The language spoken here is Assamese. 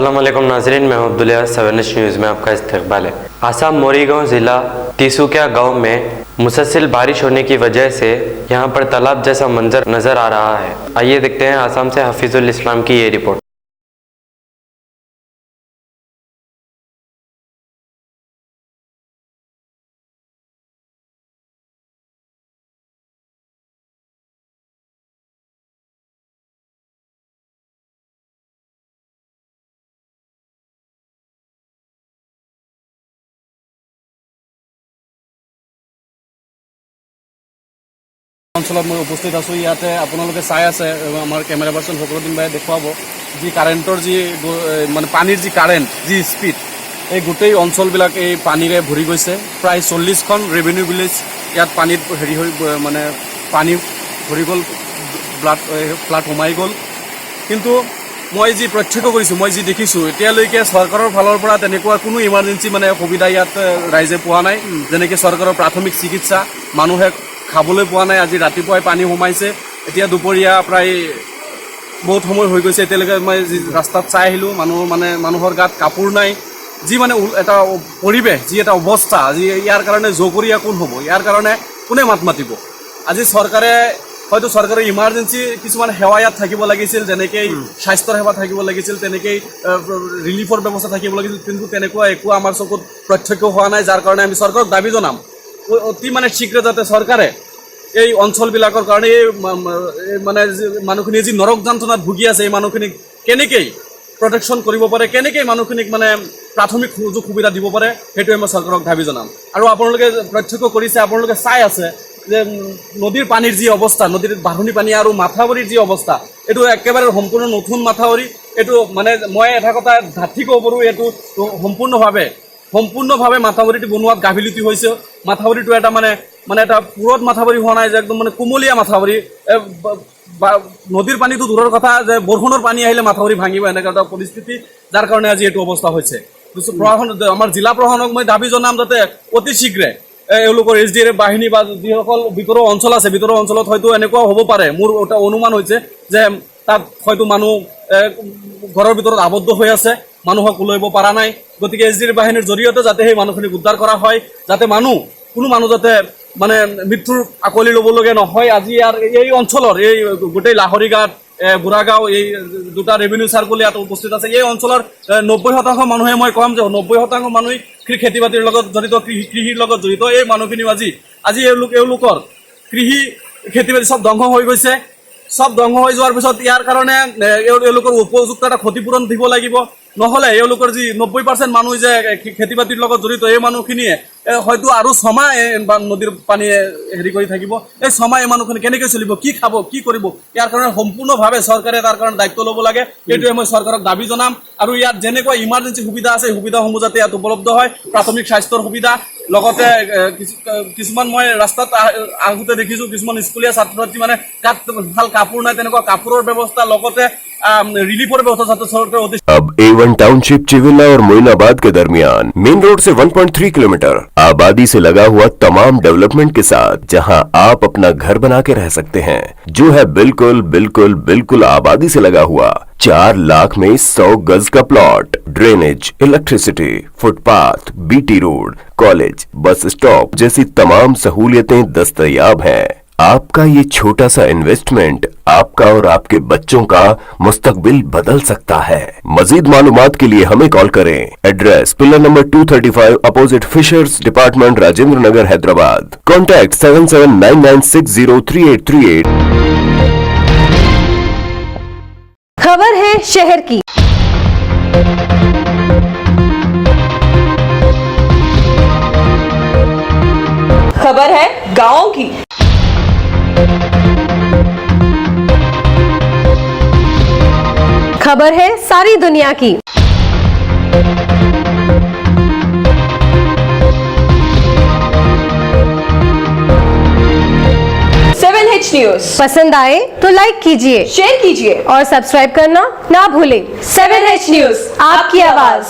अस्सलाम वालेकुम नाज़रीन, मैं अब्दुल्ला। 7 न्यूज़ में आपका इस्तकबाल है। आसाम मोरीगांव ज़िला तिसुकिया गांव में मुसलसल बारिश होने की वजह से यहां पर तालाब जैसा मंजर नज़र आ रहा है। आइए देखते हैं आसाम से हफीजुल इस्लाम की ये रिपोर्ट। অঞ্চলত মই উপস্থিত আছোঁ। ইয়াতে আপোনালোকে চাই আছে, আমাৰ কেমেৰা পাৰ্চন ফখৰুদ্দিন ভাই দেখুৱাব যি কাৰেণ্টৰ যি মানে পানীৰ যি কাৰেণ্ট যি স্পীড, এই গোটেই অঞ্চলবিলাক এই পানীৰে ভৰি গৈছে। প্ৰায় 40খন ৰেভিনিউ ভিলেজ ইয়াত পানীত হেৰি হৈ মানে পানী ভৰি গ'ল, ফ্লাড সোমাই গ'ল। কিন্তু মই যি প্ৰত্যক্ষ কৰিছোঁ, মই যি দেখিছোঁ, এতিয়ালৈকে চৰকাৰৰ ফালৰ পৰা তেনেকুৱা কোনো ইমাৰ্জেঞ্চি মানে সুবিধা ইয়াত ৰাইজে পোৱা নাই। যেনেকৈ চৰকাৰৰ প্ৰাথমিক চিকিৎসা মানুহে খাবলৈ পোৱা নাই। আজি ৰাতিপুৱাই পানী সোমাইছে, এতিয়া দুপৰীয়া প্ৰায় বহুত সময় হৈ গৈছে। এতিয়ালৈকে মই যি ৰাস্তাত চাই আহিলোঁ, মানুহৰ গাত কাপোৰ নাই। যি মানে এটা পৰিৱেশ, যি এটা অৱস্থা, যি ইয়াৰ কাৰণে জগৰীয়া কোন হ'ব, ইয়াৰ কাৰণে কোনে মাত মাতিব? আজি চৰকাৰে হয়তো চৰকাৰৰ ইমাৰ্জেঞ্চি কিছুমান সেৱা ইয়াত থাকিব লাগিছিল, যেনেকৈ স্বাস্থ্যৰ সেৱা থাকিব লাগিছিল, তেনেকৈ ৰিলিফৰ ব্যৱস্থা থাকিব লাগিছিল, কিন্তু তেনেকুৱা একো আমাৰ চকুত প্ৰত্যক্ষ হোৱা নাই। যাৰ কাৰণে আমি চৰকাৰক দাবী জনাম, অতি মানে শীঘ্ৰে যাতে চৰকাৰে এই অঞ্চলবিলাকৰ কাৰণে এই মানে মানুহখিনিয়ে যি নৰক যন্ত্ৰণাত ভুগি আছে, এই মানুহখিনিক কেনেকৈ প্ৰটেকশ্যন কৰিব পাৰে, কেনেকৈ মানুহখিনিক মানে প্ৰাথমিক সুযোগ সুবিধা দিব পাৰে, সেইটোৱে মই চৰকাৰক দাবী জনাম। আৰু আপোনালোকে প্ৰত্যক্ষ কৰিছে, আপোনালোকে চাই আছে যে নদীৰ পানীৰ যি অৱস্থা, নদীৰ বাঢ়নি পানী আৰু মাথাউৰিৰ যি অৱস্থা, এইটো একেবাৰে সম্পূৰ্ণ নতুন মাথাউৰি। এইটো মানে মই এটা কথা ডাঠি ক'ব পাৰোঁ, এইটো সম্পূৰ্ণভাৱে মাথাউৰিটো বনোৱাত গাফিলতি হৈছে। মাথাউৰিটো এটা মানে এটা পুৰঠ মাথাউৰি হোৱা নাই, যে একদম মানে কুমলীয়া মাথাউৰি। নদীৰ পানীটো দূৰৰ কথা, যে বৰষুণৰ পানী আহিলে মাথাউৰি ভাঙিব, এনেকুৱা এটা পৰিস্থিতি, যাৰ কাৰণে আজি এইটো অৱস্থা হৈছে। আমাৰ জিলা প্ৰশাসনক মই দাবী জনাম যাতে অতি শীঘ্ৰে এওঁলোকৰ SDRF বাহিনী বা যিসকল ভিতৰুৱা অঞ্চল আছে, ভিতৰুৱা অঞ্চলত হয়তো এনেকুৱাও হ'ব পাৰে, মোৰ এটা অনুমান হৈছে যে তাত হয়তো মানুহ ঘৰৰ ভিতৰত আবদ্ধ হৈ আছে, মানুহক ওলাব পৰা নাই। গতিকে SDRF বাহিনীৰ জৰিয়তে যাতে সেই মানুহখিনিক উদ্ধাৰ কৰা হয়, যাতে কোনো মানুহ যাতে মানে মৃত্যুৰ আকলি ল'বলগীয়া নহয়। আজি এই অঞ্চলৰ এই গোটেই লাহৰীঘাট, বুঢ়াগাঁও, এই দুটা ৰেভিনিউ চাৰ্কুল ইয়াত উপস্থিত আছে। এই অঞ্চলৰ 90% মানুহে, মই ক'ম যে 90% মানুহে খেতি বাতিৰ লগত জড়িত, কৃষিৰ লগত জড়িত। এই মানুহখিনিও আজি এওঁলোকৰ কৃষি খেতি বাতি চব ধ্বংস হৈ গৈছে। চব ধ্বংস হৈ যোৱাৰ পিছত ইয়াৰ কাৰণে এওঁলোকৰ উপযুক্ত এটা ক্ষতিপূৰণ দিব লাগিব। নহ'লে এওঁলোকৰ যি 90% মানুহ যে খেতি বাতিৰ লগত জড়িত, এই মানুহখিনিয়ে হয়তো আৰু 6 মাহ নদীৰ পানীয়ে হেৰি কৰি থাকিব। এই 6 মাহ এই মানুহখিনি কেনেকৈ চলিব, কি খাব, কি কৰিব? ইয়াৰ কাৰণে সম্পূৰ্ণভাৱে চৰকাৰে তাৰ কাৰণে দায়িত্ব ল'ব লাগে। এইটোৱে মই চৰকাৰক দাবী জনাম। আৰু ইয়াত যেনেকুৱা ইমাৰ্জেঞ্চি সুবিধা আছে, এই সুবিধাসমূহ যাতে ইয়াত উপলব্ধ হয়। প্ৰাথমিক স্বাস্থ্যৰ সুবিধা, লগতে কিছুমান মই ৰাস্তাত আহোঁতে দেখিছোঁ কিছুমান স্কুলীয়া ছাত্ৰ ছাত্ৰী মানে গাত ভাল কাপোৰ নাই, তেনেকুৱা কাপোৰৰ ব্যৱস্থা, লগতে रिलीफर अब A1 टाउनशिप चिविला और मोइनाबाद के दरमियान मेन रोड से 1.3 किलोमीटर आबादी से लगा हुआ तमाम डेवलपमेंट के साथ, जहां आप अपना घर बना के रह सकते हैं, जो है बिल्कुल बिल्कुल बिल्कुल आबादी से लगा हुआ। 4 लाख में 100 गज का plot, drainage, electricity, footpath, BT road, college, bus stop जैसी तमाम सहूलियतें दस्तयाब हैं। आपका ये छोटा सा इन्वेस्टमेंट आपका और आपके बच्चों का मुस्तकबिल बदल सकता है। मजीद मालूमात के लिए हमें कॉल करें। Address pillar number 235 opposite fishers department, Rajendra Nagar, Hyderabad. Contact 7799603838। खबर है शहर की। खबर है गांव की। खबर है सारी दुनिया की। 7H न्यूज़ पसंद आए तो लाइक कीजिए, शेयर कीजिए और सब्सक्राइब करना ना भूलें। 7H न्यूज़, आपकी आवाज।